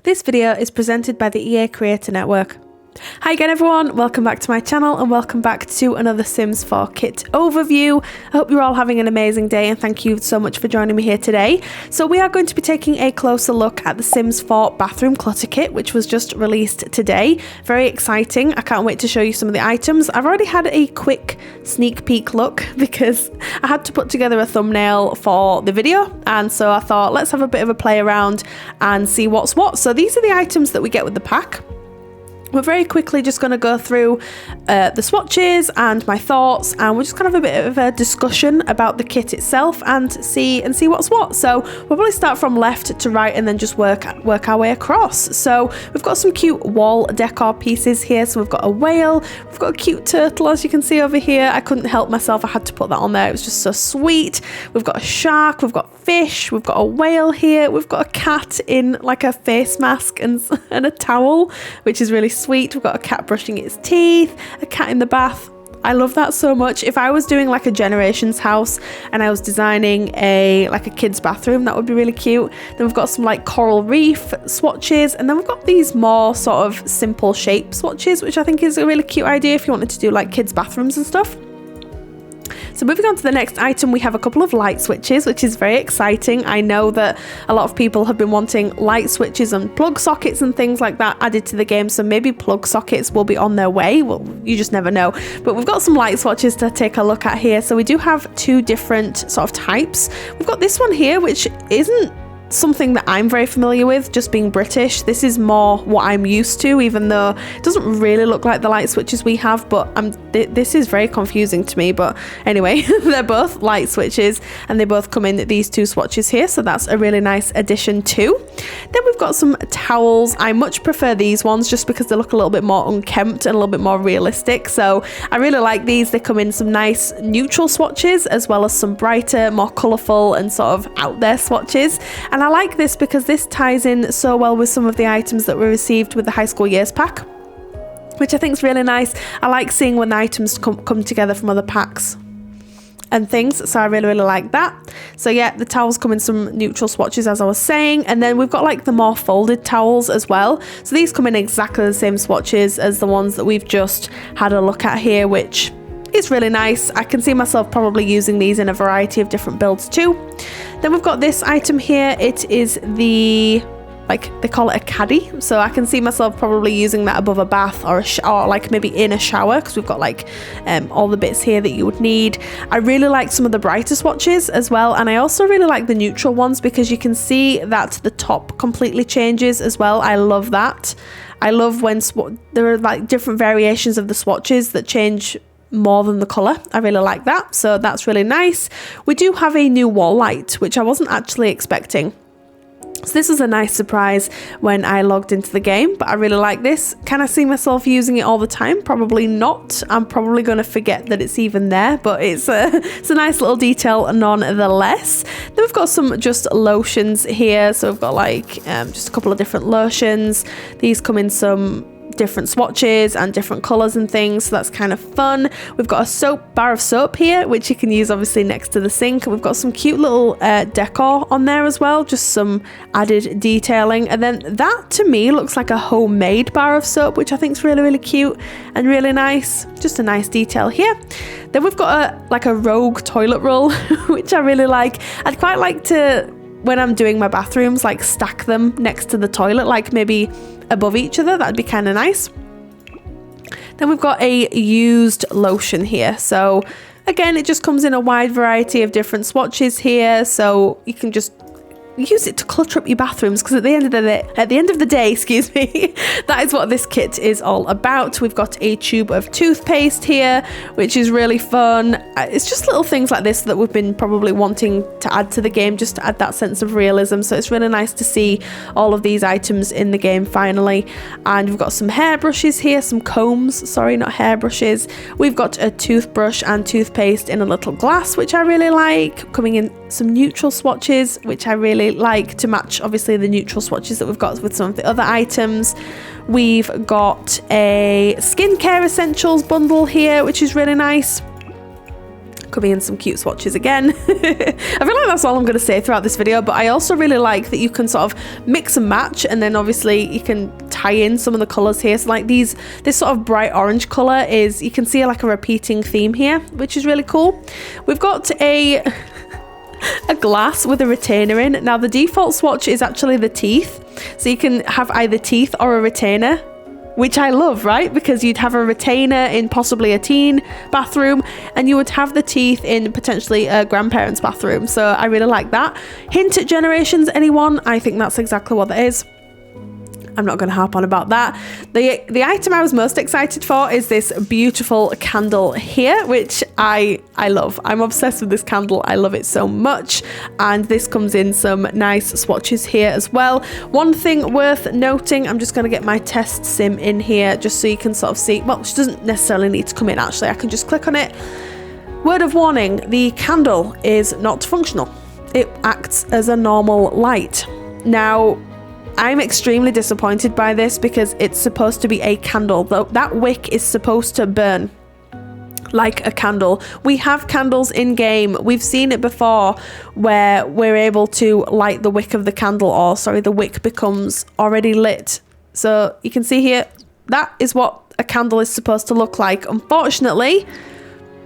This video is presented by the EA Creator Network. Hi again everyone, welcome back to my channel and welcome back to another Sims 4 kit overview. I hope you're all having an amazing day and thank you so much for joining me here today. So we are going to be taking a closer look at the Sims 4 Bathroom Clutter kit, which was just released today. Very exciting, I can't wait to show you some of the items. I've already had a quick sneak peek look because I had to put together a thumbnail for the video, and so I thought let's have a bit of a play around and see what's what. So these are the items that we get with the pack. We're very quickly just going to go through the swatches and my thoughts, and we'll just kind of have a bit of a discussion about the kit itself and see what's what. So we'll probably start from left to right and then just work our way across. So we've got some cute wall decor pieces here. So we've got a whale, we've got a cute turtle as you can see over here. I couldn't help myself, I had to put that on there, it was just so sweet. We've got a shark, we've got fish, we've got a whale here, we've got a cat in like a face mask and a towel, which is really sweet. We've got a cat brushing its teeth, a cat in the bath. I love that so much. If I was doing like a generations house and I was designing a kid's bathroom, that would be really cute. Then we've got some like coral reef swatches, and then we've got these more sort of simple shape swatches, which I think is a really cute idea if you wanted to do like kids bathrooms and stuff. So moving on to the next item, we have a couple of light switches, which is very exciting. I know that a lot of people have been wanting light switches and plug sockets and things like that added to the game, so maybe plug sockets will be on their way. Well, you just never know. But we've got some light swatches to take a look at here. So we do have two different sort of types. We've got this one here, which isn't something that I'm very familiar with, just being British. This is more what I'm used to, even though it doesn't really look like the light switches we have, but this is very confusing to me. But anyway, they're both light switches and they both come in these two swatches here, so that's a really nice addition too. Then we've got some towels. I much prefer these ones just because they look a little bit more unkempt and a little bit more realistic, so I really like these. They come in some nice neutral swatches as well as some brighter, more colourful and sort of out there swatches. And I like this because this ties in so well with some of the items that we received with the high school years pack, which I think is really nice. I like seeing when the items come together from other packs and things, so I really like that. So yeah, the towels come in some neutral swatches as I was saying, and then we've got like the more folded towels as well. So these come in exactly the same swatches as the ones that we've just had a look at here, which is really nice. I can see myself probably using these in a variety of different builds too. Then we've got this item here. It is the, like they call it a caddy, so I can see myself probably using that above a bath or like maybe in a shower, because we've got like all the bits here that you would need. I really like some of the brighter swatches as well, and I also really like the neutral ones because you can see that the top completely changes as well. I love that. I love when there are like different variations of the swatches that change more than the colour. I really like that, so that's really nice. We do have a new wall light, which I wasn't actually expecting. So this was a nice surprise when I logged into the game, but I really like this. Can I see myself using it all the time? Probably not. I'm probably going to forget that it's even there, but it's a nice little detail nonetheless. Then we've got some just lotions here. So we've got like just a couple of different lotions. These come in some different swatches and different colors and things, so that's kind of fun. We've got a bar of soap here, which you can use obviously next to the sink. We've got some cute little decor on there as well, just some added detailing. And then that to me looks like a homemade bar of soap, which I think is really cute and really nice. Just a nice detail here. Then we've got a rogue toilet roll, which I really like. I'd quite like to, when I'm doing my bathrooms, like stack them next to the toilet, like maybe above each other. That'd be kind of nice. Then we've got a used lotion here. So again, it just comes in a wide variety of different swatches here, so you can just use it to clutter up your bathrooms, because at the end of the day, excuse me, that is what this kit is all about. We've got a tube of toothpaste here, which is really fun. It's just little things like this that we've been probably wanting to add to the game, just to add that sense of realism. So it's really nice to see all of these items in the game finally. And we've got some hairbrushes here, some combs, sorry, not hairbrushes. We've got a toothbrush and toothpaste in a little glass, which I really like, coming in some neutral swatches, which I really like to match obviously the neutral swatches that we've got with some of the other items. We've got a skincare essentials bundle here, which is really nice. Coming in some cute swatches again. I feel like that's all I'm going to say throughout this video, but I also really like that you can sort of mix and match, and then obviously you can tie in some of the colours here. So like this sort of bright orange colour is, you can see like a repeating theme here, which is really cool. We've got a glass with a retainer in. Now the default swatch is actually the teeth, so you can have either teeth or a retainer, which I love, right? Because you'd have a retainer in possibly a teen bathroom, and you would have the teeth in potentially a grandparent's bathroom. So I really like that. Hint at generations, anyone? I think that's exactly what that is. I'm not going to harp on about that. The item I was most excited for is this beautiful candle here, which I love. I'm obsessed with this candle. I love it so much. And this comes in some nice swatches here as well. One thing worth noting, I'm just going to get my test sim in here just so you can sort of see. Well, she doesn't necessarily need to come in actually. I can just click on it. Word of warning, the candle is not functional. It acts as a normal light. Now, I'm extremely disappointed by this because it's supposed to be a candle. That wick is supposed to burn like a candle. We have candles in game. We've seen it before where we're able to light the wick of the candle, or sorry, the wick becomes already lit. So you can see here, that is what a candle is supposed to look like. Unfortunately,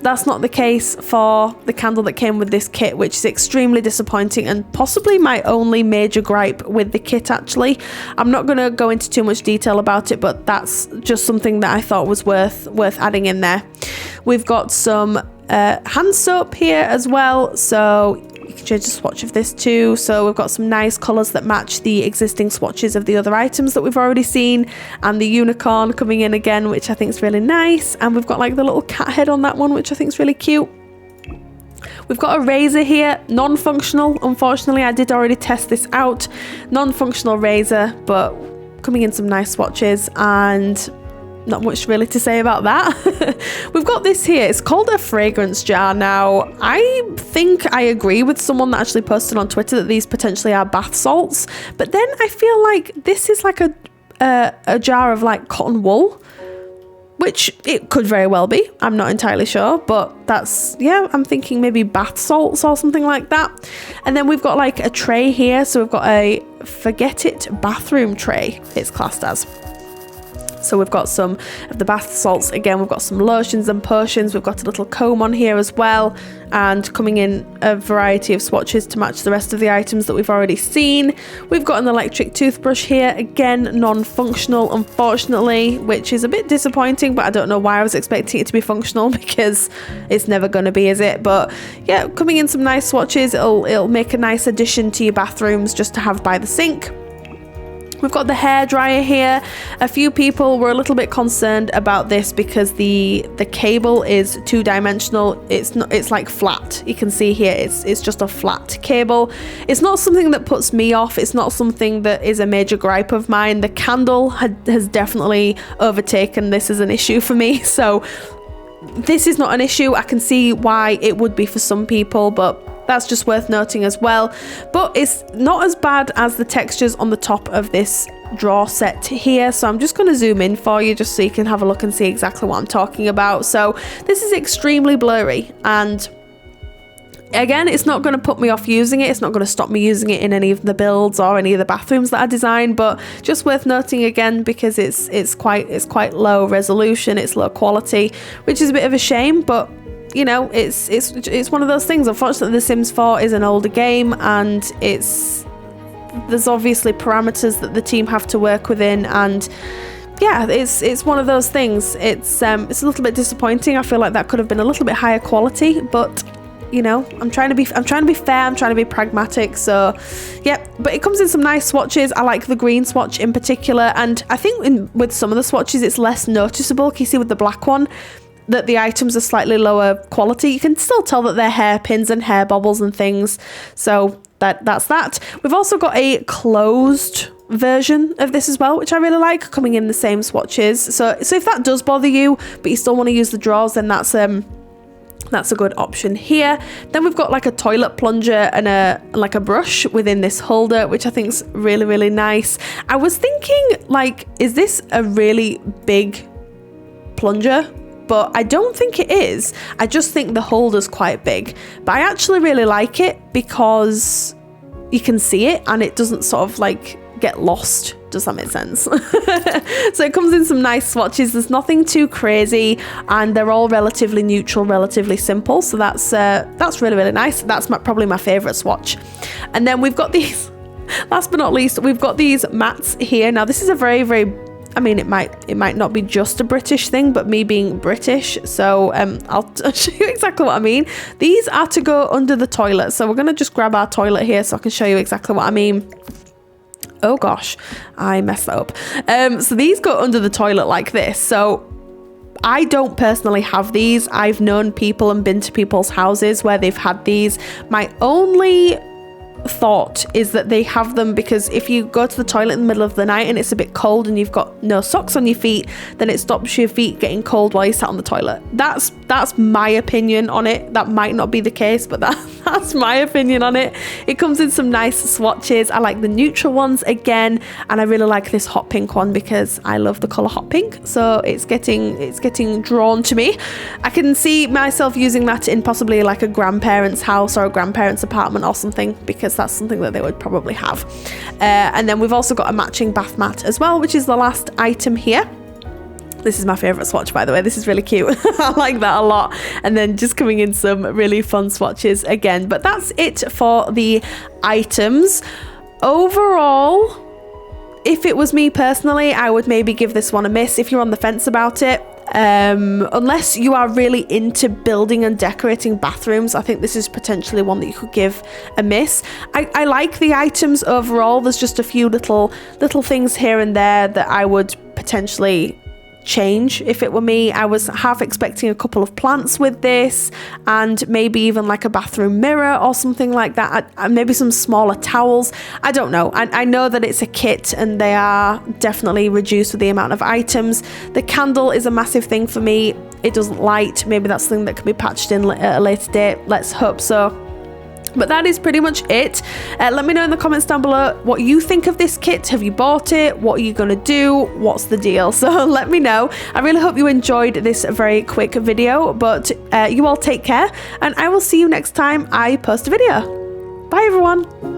that's not the case for the candle that came with this kit, which is extremely disappointing and possibly my only major gripe with the kit actually. I'm not going to go into too much detail about it, but that's just something that I thought was worth adding in there. We've got some hand soap here as well, so you can change the swatch of this too. So we've got some nice colours that match the existing swatches of the other items that we've already seen, and the unicorn coming in again, which I think is really nice. And we've got like the little cat head on that one, which I think is really cute. We've got a razor here, non-functional. Unfortunately, I did already test this out. Non-functional razor, but coming in some nice swatches, and not much really to say about that. We've got this here. It's called a fragrance jar. Now, I think I agree with someone that actually posted on Twitter that these potentially are bath salts, but then I feel like this is like a jar of like cotton wool, which it could very well be. I'm not entirely sure, but that's, yeah, I'm thinking maybe bath salts or something like that. And then we've got like a tray here. So we've got a Forget It bathroom tray, it's classed as. So we've got some of the bath salts. Again, we've got some lotions and potions. We've got a little comb on here as well, and coming in a variety of swatches to match the rest of the items that we've already seen. We've got an electric toothbrush here, again non-functional unfortunately, which is a bit disappointing, but I don't know why I was expecting it to be functional because it's never going to be, is it? But yeah, coming in some nice swatches. It'll make a nice addition to your bathrooms just to have by the sink. We've got the hairdryer here. A few people were a little bit concerned about this because the cable is two-dimensional. It's like flat. You can see here it's just a flat cable. It's not something that puts me off. It's not something that is a major gripe of mine. The candle has definitely overtaken this as an issue for me. So this is not an issue. I can see why it would be for some people, but that's just worth noting as well. But it's not as bad as the textures on the top of this drawer set here. So I'm just going to zoom in for you just so you can have a look and see exactly what I'm talking about. So this is extremely blurry, and again, it's not going to put me off using it. It's not going to stop me using it in any of the builds or any of the bathrooms that I design, but just worth noting again because it's quite low resolution, it's low quality, which is a bit of a shame, but you know, it's one of those things. Unfortunately, The Sims 4 is an older game, and there's obviously parameters that the team have to work within, and yeah, it's one of those things. It's a little bit disappointing. I feel like that could have been a little bit higher quality, but you know, I'm trying to be fair, I'm trying to be pragmatic. So yeah, but it comes in some nice swatches. I like the green swatch in particular, and I think with some of the swatches it's less noticeable. Can you see with the black one that the items are slightly lower quality? You can still tell that they're hairpins and hair bobbles and things. So that's that. We've also got a closed version of this as well, which I really like, coming in the same swatches. So if that does bother you, but you still want to use the drawers, then that's a good option here. Then we've got like a toilet plunger and a brush within this holder, which I think is really, really nice. I was thinking, like, is this a really big plunger? but I don't think it is. I just think the holder's quite big, but I actually really like it because you can see it and it doesn't sort of like get lost. Does that make sense? So it comes in some nice swatches. There's nothing too crazy and they're all relatively neutral, relatively simple. So that's really, really nice. That's probably my favorite swatch. And then we've got these, last but not least, we've got these mats here. Now this is a very, very, I mean, it might not be just a British thing, but me being British, so I'll show you exactly what I mean. These are to go under the toilet. So we're going to just grab our toilet here so I can show you exactly what I mean. Oh gosh, I messed that up. So these go under the toilet like this. So I don't personally have these. I've known people and been to people's houses where they've had these. My only thought is that they have them because if you go to the toilet in the middle of the night and it's a bit cold and you've got no socks on your feet, then it stops your feet getting cold while you sat on the toilet. That's my opinion on it. That might not be the case, but that's my opinion on it. It comes in some nice swatches. I like the neutral ones again, and I really like this hot pink one because I love the color hot pink, so it's getting drawn to me. I can see myself using that in possibly like a grandparent's house or a grandparent's apartment or something, because that's something that they would probably have. And then we've also got a matching bath mat as well, which is the last item here. This is my favorite swatch, by the way. This is really cute. I like that a lot. And then just coming in some really fun swatches again. But that's it for the items. Overall, if it was me personally, I would maybe give this one a miss if you're on the fence about it. Unless you are really into building and decorating bathrooms, I think this is potentially one that you could give a miss. I like the items overall. There's just a few little things here and there that I would potentially change if it were me. I was half expecting a couple of plants with this and maybe even like a bathroom mirror or something like that, and maybe some smaller towels. I don't know. I know that it's a kit and they are definitely reduced with the amount of items. The candle is a massive thing for me. It doesn't light. Maybe that's something that can be patched in at a later date. Let's hope so. But that is pretty much it. Let me know in the comments down below what you think of this kit. Have you bought it? What are you going to do? What's the deal? So let me know. I really hope you enjoyed this very quick video, but you all take care and I will see you next time I post a video. Bye everyone.